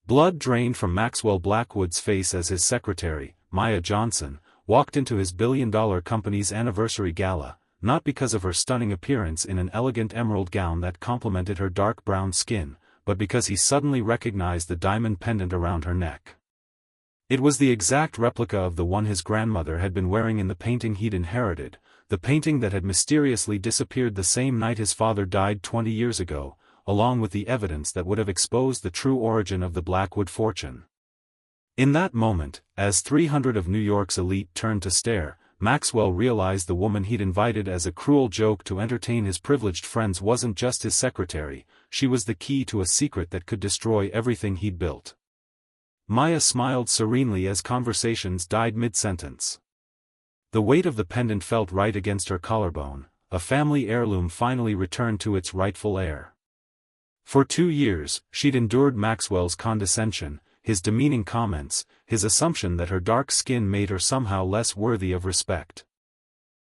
Blood drained from Maxwell Blackwood's face as his secretary, Maya Johnson, walked into his billion-dollar company's anniversary gala, not because of her stunning appearance in an elegant emerald gown that complemented her dark brown skin, but because he suddenly recognized the diamond pendant around her neck. It was the exact replica of the one his grandmother had been wearing in the painting he'd inherited, the painting that had mysteriously disappeared the same night his father died 20 years ago, along with the evidence that would have exposed the true origin of the Blackwood fortune. In that moment, as 300 of New York's elite turned to stare, Maxwell realized the woman he'd invited as a cruel joke to entertain his privileged friends wasn't just his secretary, she was the key to a secret that could destroy everything he'd built. Maya smiled serenely as conversations died mid-sentence. The weight of the pendant felt right against her collarbone, a family heirloom finally returned to its rightful heir. For 2 years, she'd endured Maxwell's condescension, his demeaning comments, his assumption that her dark skin made her somehow less worthy of respect.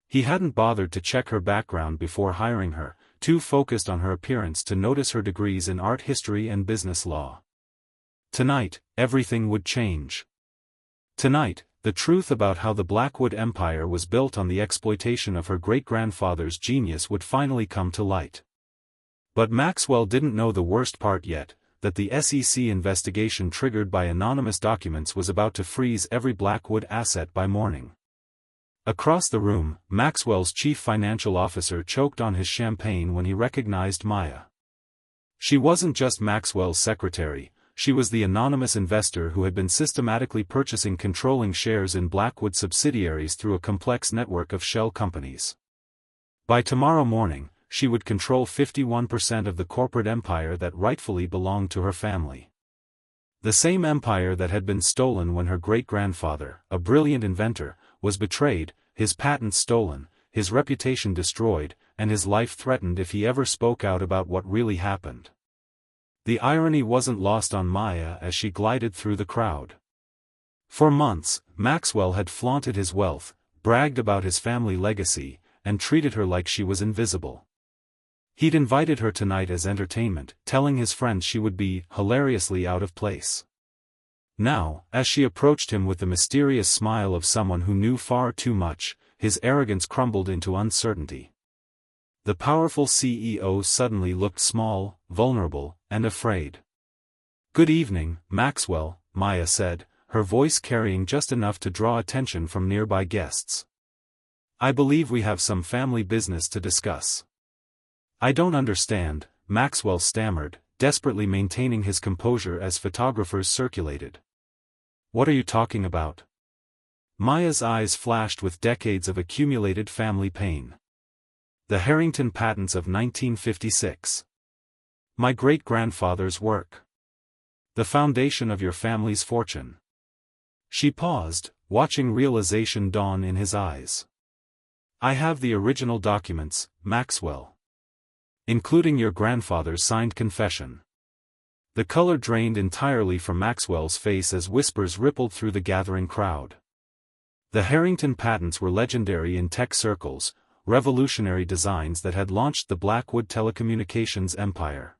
He hadn't bothered to check her background before hiring her, too focused on her appearance to notice her degrees in art history and business law. Tonight, everything would change. Tonight, the truth about how the Blackwood empire was built on the exploitation of her great-grandfather's genius would finally come to light. But Maxwell didn't know the worst part yet, that the SEC investigation triggered by anonymous documents was about to freeze every Blackwood asset by morning. Across the room, Maxwell's chief financial officer choked on his champagne when he recognized Maya. She wasn't just Maxwell's secretary, she was the anonymous investor who had been systematically purchasing controlling shares in Blackwood subsidiaries through a complex network of shell companies. By tomorrow morning, she would control 51% of the corporate empire that rightfully belonged to her family. The same empire that had been stolen when her great-grandfather, a brilliant inventor, was betrayed, his patents stolen, his reputation destroyed, and his life threatened if he ever spoke out about what really happened. The irony wasn't lost on Maya as she glided through the crowd. For months, Maxwell had flaunted his wealth, bragged about his family legacy, and treated her like she was invisible. He'd invited her tonight as entertainment, telling his friends she would be hilariously out of place. Now, as she approached him with the mysterious smile of someone who knew far too much, his arrogance crumbled into uncertainty. The powerful CEO suddenly looked small, vulnerable, and afraid. "Good evening, Maxwell," Maya said, her voice carrying just enough to draw attention from nearby guests. "I believe we have some family business to discuss." "I don't understand," Maxwell stammered, desperately maintaining his composure as photographers circulated. "What are you talking about?" Maya's eyes flashed with decades of accumulated family pain. "The Harrington patents of 1956. My great-grandfather's work. The foundation of your family's fortune." She paused, watching realization dawn in his eyes. "I have the original documents, Maxwell. Including your grandfather's signed confession." The color drained entirely from Maxwell's face as whispers rippled through the gathering crowd. The Harrington patents were legendary in tech circles, revolutionary designs that had launched the Blackwood telecommunications empire.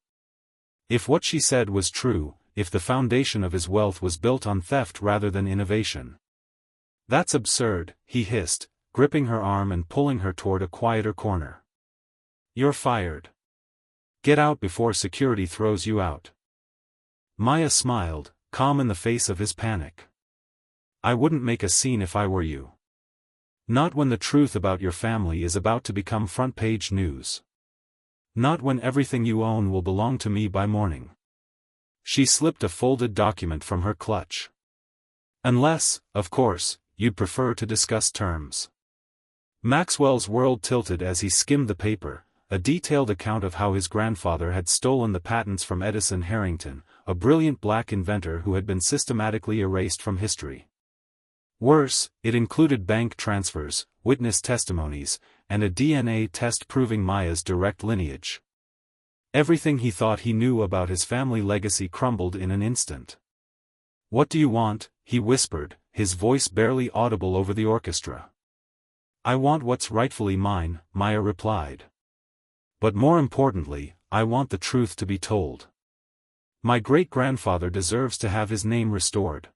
If what she said was true, if the foundation of his wealth was built on theft rather than innovation. "That's absurd," he hissed, gripping her arm and pulling her toward a quieter corner. "You're fired. Get out before security throws you out." Maya smiled, calm in the face of his panic. "I wouldn't make a scene if I were you. Not when the truth about your family is about to become front-page news. Not when everything you own will belong to me by morning." She slipped a folded document from her clutch. "Unless, of course, you'd prefer to discuss terms." Maxwell's world tilted as he skimmed the paper, a detailed account of how his grandfather had stolen the patents from Edison Harrington, a brilliant black inventor who had been systematically erased from history. Worse, it included bank transfers, witness testimonies, and a DNA test proving Maya's direct lineage. Everything he thought he knew about his family legacy crumbled in an instant. "What do you want?" he whispered, his voice barely audible over the orchestra. "I want what's rightfully mine," Maya replied. "But more importantly, I want the truth to be told." My great-grandfather deserves to have his name restored.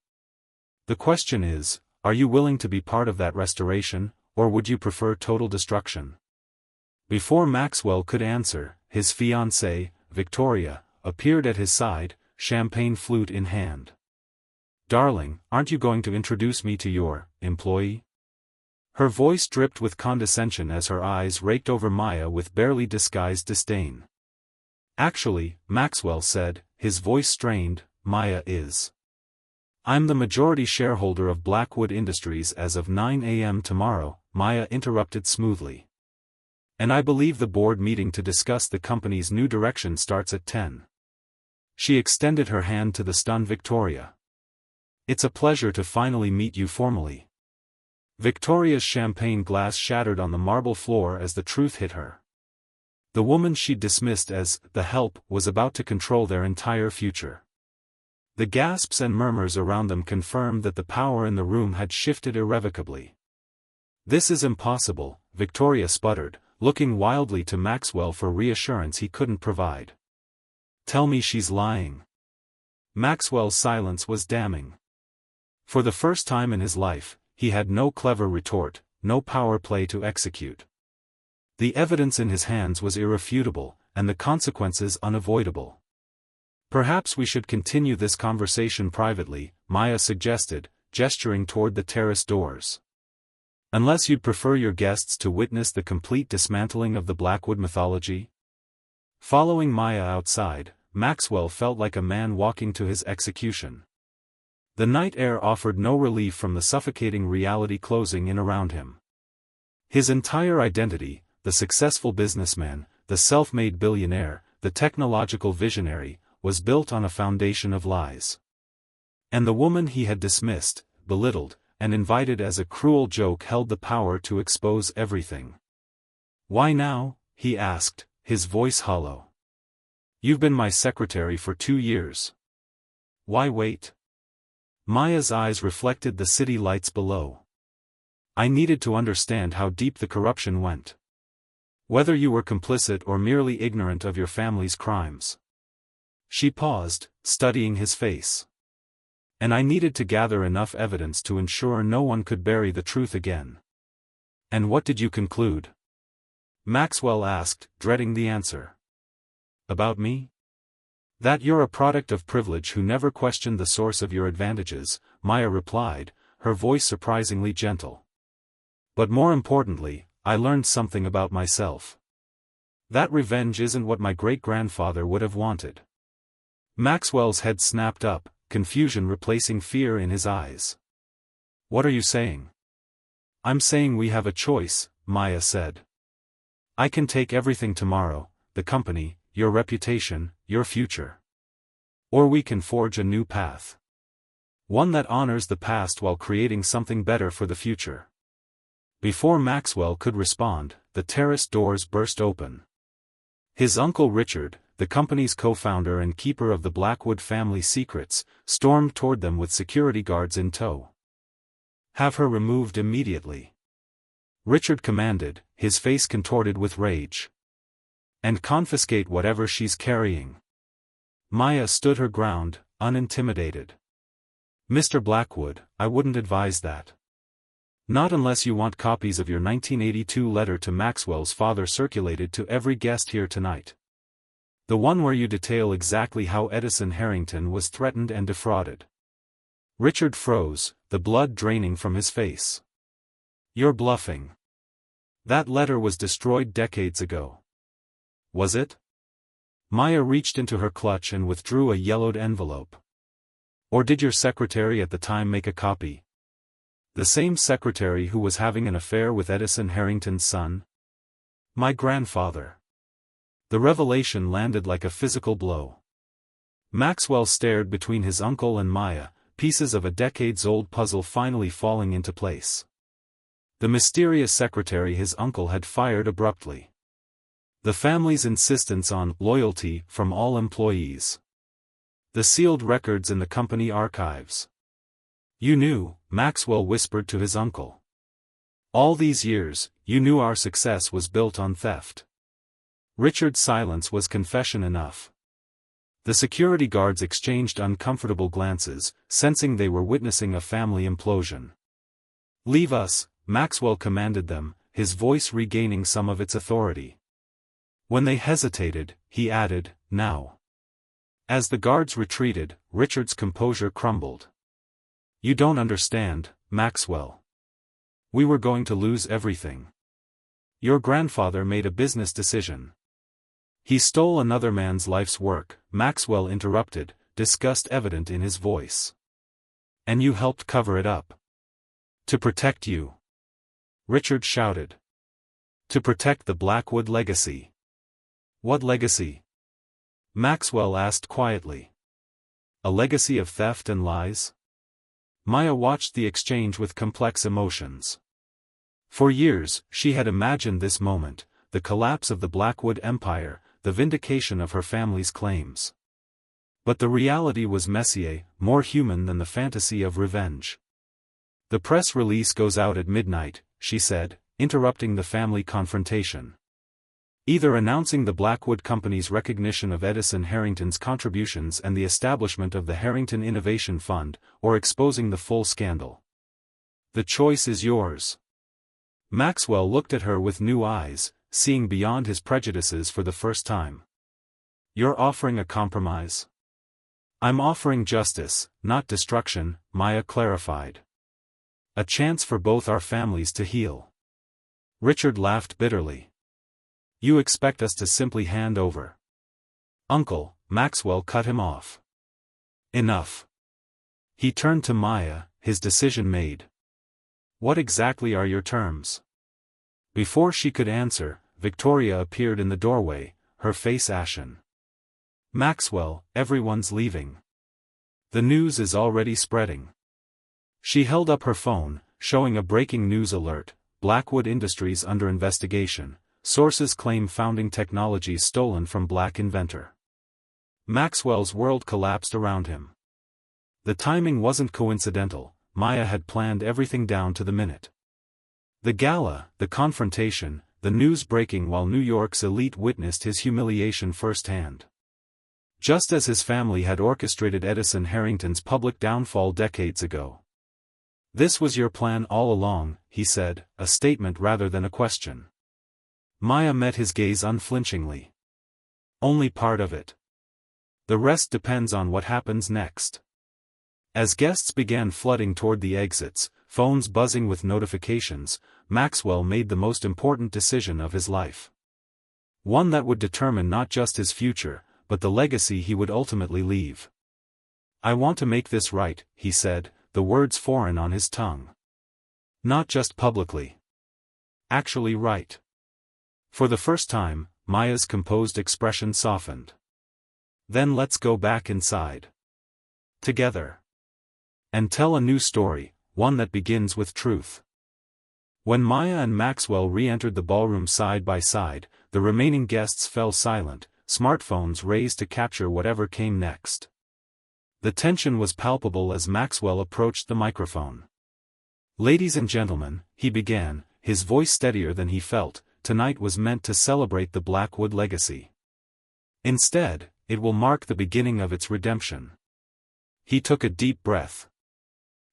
The question is, are you willing to be part of that restoration, or would you prefer total destruction? Before Maxwell could answer, his fiancée, Victoria, appeared at his side, champagne flute in hand. Darling, aren't you going to introduce me to your employee? Her voice dripped with condescension as her eyes raked over Maya with barely disguised disdain. Actually, Maxwell said, his voice strained, Maya is. I'm the majority shareholder of Blackwood Industries as of 9 a.m. tomorrow, Maya interrupted smoothly. And I believe the board meeting to discuss the company's new direction starts at 10. She extended her hand to the stunned Victoria. It's a pleasure to finally meet you formally. Victoria's champagne glass shattered on the marble floor as the truth hit her. The woman she'd dismissed as the help was about to control their entire future. The gasps and murmurs around them confirmed that the power in the room had shifted irrevocably. This is impossible, Victoria sputtered, looking wildly to Maxwell for reassurance he couldn't provide. Tell me she's lying. Maxwell's silence was damning. For the first time in his life, he had no clever retort, no power play to execute. The evidence in his hands was irrefutable, and the consequences unavoidable. Perhaps we should continue this conversation privately, Maya suggested, gesturing toward the terrace doors. Unless you'd prefer your guests to witness the complete dismantling of the Blackwood mythology? Following Maya outside, Maxwell felt like a man walking to his execution. The night air offered no relief from the suffocating reality closing in around him. His entire identity, the successful businessman, the self-made billionaire, the technological visionary, was built on a foundation of lies. And the woman he had dismissed, belittled, and invited as a cruel joke held the power to expose everything. Why now? He asked, his voice hollow. You've been my secretary for 2 years. Why wait? Maya's eyes reflected the city lights below. I needed to understand how deep the corruption went. Whether you were complicit or merely ignorant of your family's crimes. She paused, studying his face. And I needed to gather enough evidence to ensure no one could bury the truth again. And what did you conclude? Maxwell asked, dreading the answer. About me? That you're a product of privilege who never questioned the source of your advantages, Maya replied, her voice surprisingly gentle. But more importantly, I learned something about myself. That revenge isn't what my great-grandfather would have wanted. Maxwell's head snapped up, confusion replacing fear in his eyes. What are you saying? I'm saying we have a choice, Maya said. I can take everything tomorrow, the company, your reputation, your future. Or we can forge a new path. One that honors the past while creating something better for the future. Before Maxwell could respond, the terrace doors burst open. His uncle Richard, the company's co-founder and keeper of the Blackwood family secrets, stormed toward them with security guards in tow. Have her removed immediately. Richard commanded, his face contorted with rage. And confiscate whatever she's carrying. Maya stood her ground, unintimidated. Mr. Blackwood, I wouldn't advise that. Not unless you want copies of your 1982 letter to Maxwell's father circulated to every guest here tonight. The one where you detail exactly how Edison Harrington was threatened and defrauded. Richard froze, the blood draining from his face. You're bluffing. That letter was destroyed decades ago. Was it? Maya reached into her clutch and withdrew a yellowed envelope. Or did your secretary at the time make a copy? The same secretary who was having an affair with Edison Harrington's son? My grandfather. The revelation landed like a physical blow. Maxwell stared between his uncle and Maya, pieces of a decades-old puzzle finally falling into place. The mysterious secretary his uncle had fired abruptly. The family's insistence on loyalty from all employees. The sealed records in the company archives. You knew, Maxwell whispered to his uncle. All these years, you knew our success was built on theft. Richard's silence was confession enough. The security guards exchanged uncomfortable glances, sensing they were witnessing a family implosion. "Leave us," Maxwell commanded them, his voice regaining some of its authority. When they hesitated, he added, "Now." As the guards retreated, Richard's composure crumbled. "You don't understand, Maxwell. We were going to lose everything. Your grandfather made a business decision. He stole another man's life's work," Maxwell interrupted, disgust evident in his voice. "And you helped cover it up. To protect you." Richard shouted. "To protect the Blackwood legacy." "What legacy?" Maxwell asked quietly. "A legacy of theft and lies?" Maya watched the exchange with complex emotions. For years, she had imagined this moment, the collapse of the Blackwood empire, the vindication of her family's claims. But the reality was messier, more human than the fantasy of revenge. "The press release goes out at midnight," she said, interrupting the family confrontation. "Either announcing the Blackwood Company's recognition of Edison Harrington's contributions and the establishment of the Harrington Innovation Fund, or exposing the full scandal. The choice is yours." Maxwell looked at her with new eyes, seeing beyond his prejudices for the first time. "You're offering a compromise?" "I'm offering justice, not destruction," Maya clarified. "A chance for both our families to heal." Richard laughed bitterly. "You expect us to simply hand over?" "Uncle," Maxwell cut him off. "Enough." He turned to Maya, his decision made. "What exactly are your terms?" Before she could answer, Victoria appeared in the doorway, her face ashen. "Maxwell, everyone's leaving. The news is already spreading." She held up her phone, showing a breaking news alert: Blackwood Industries under investigation. Sources claim founding technology stolen from Black inventor. Maxwell's world collapsed around him. The timing wasn't coincidental, Maya had planned everything down to the minute. The gala, the confrontation, the news breaking while New York's elite witnessed his humiliation firsthand. Just as his family had orchestrated Edison Harrington's public downfall decades ago. "This was your plan all along," he said, a statement rather than a question. Maya met his gaze unflinchingly. "Only part of it. The rest depends on what happens next." As guests began flooding toward the exits, phones buzzing with notifications, Maxwell made the most important decision of his life. One that would determine not just his future, but the legacy he would ultimately leave. "I want to make this right," he said, the words foreign on his tongue. "Not just publicly. Actually right." For the first time, Maya's composed expression softened. "Then let's go back inside. Together. And tell a new story, one that begins with truth." When Maya and Maxwell re-entered the ballroom side by side, the remaining guests fell silent, smartphones raised to capture whatever came next. The tension was palpable as Maxwell approached the microphone. "Ladies and gentlemen," he began, his voice steadier than he felt, "tonight was meant to celebrate the Blackwood legacy. Instead, it will mark the beginning of its redemption." He took a deep breath.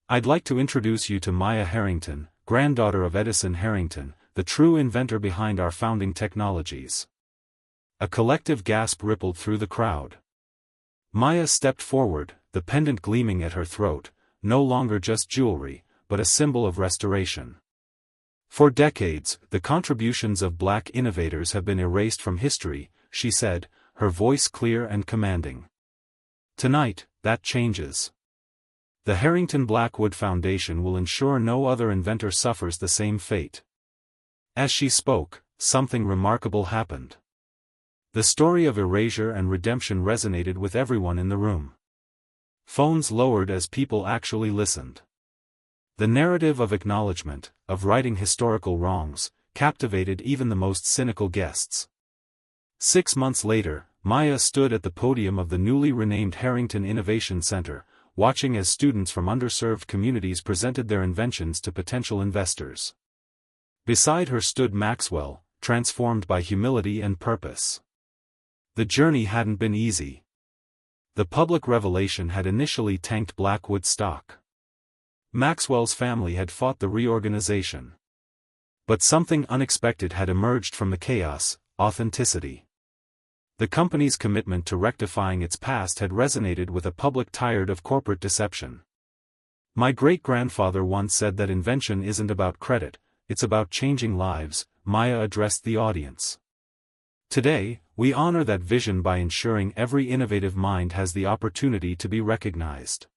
"I'd like to introduce you to Maya Harrington, granddaughter of Edison Harrington, the true inventor behind our founding technologies." A collective gasp rippled through the crowd. Maya stepped forward, the pendant gleaming at her throat, no longer just jewelry, but a symbol of restoration. "For decades, the contributions of Black innovators have been erased from history," she said, her voice clear and commanding. "Tonight, that changes. The Harrington Blackwood Foundation will ensure no other inventor suffers the same fate." As she spoke, something remarkable happened. The story of erasure and redemption resonated with everyone in the room. Phones lowered as people actually listened. The narrative of acknowledgement, of righting historical wrongs, captivated even the most cynical guests. 6 months later, Maya stood at the podium of the newly renamed Harrington Innovation Center, watching as students from underserved communities presented their inventions to potential investors. Beside her stood Maxwell, transformed by humility and purpose. The journey hadn't been easy. The public revelation had initially tanked Blackwood's stock. Maxwell's family had fought the reorganization. But something unexpected had emerged from the chaos: authenticity. The company's commitment to rectifying its past had resonated with a public tired of corporate deception. "My great-grandfather once said that invention isn't about credit, it's about changing lives," Maya addressed the audience. Today, we honor that vision by ensuring every innovative mind has the opportunity to be recognized.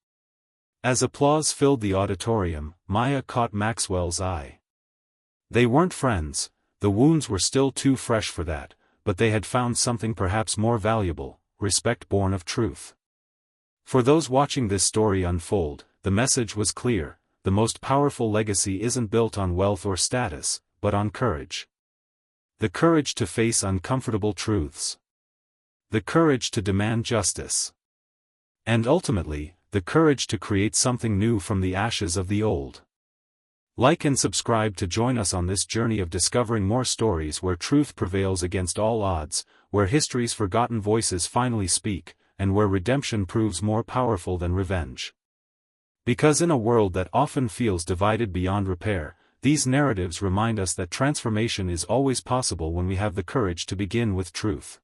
As applause filled the auditorium, Maya caught Maxwell's eye. They weren't friends, the wounds were still too fresh for that, but they had found something perhaps more valuable: respect born of truth. For those watching this story unfold, the message was clear: the most powerful legacy isn't built on wealth or status, but on courage. The courage to face uncomfortable truths. The courage to demand justice. And ultimately, the courage to create something new from the ashes of the old. Like and subscribe to join us on this journey of discovering more stories where truth prevails against all odds, where history's forgotten voices finally speak, and where redemption proves more powerful than revenge. Because in a world that often feels divided beyond repair, these narratives remind us that transformation is always possible when we have the courage to begin with truth.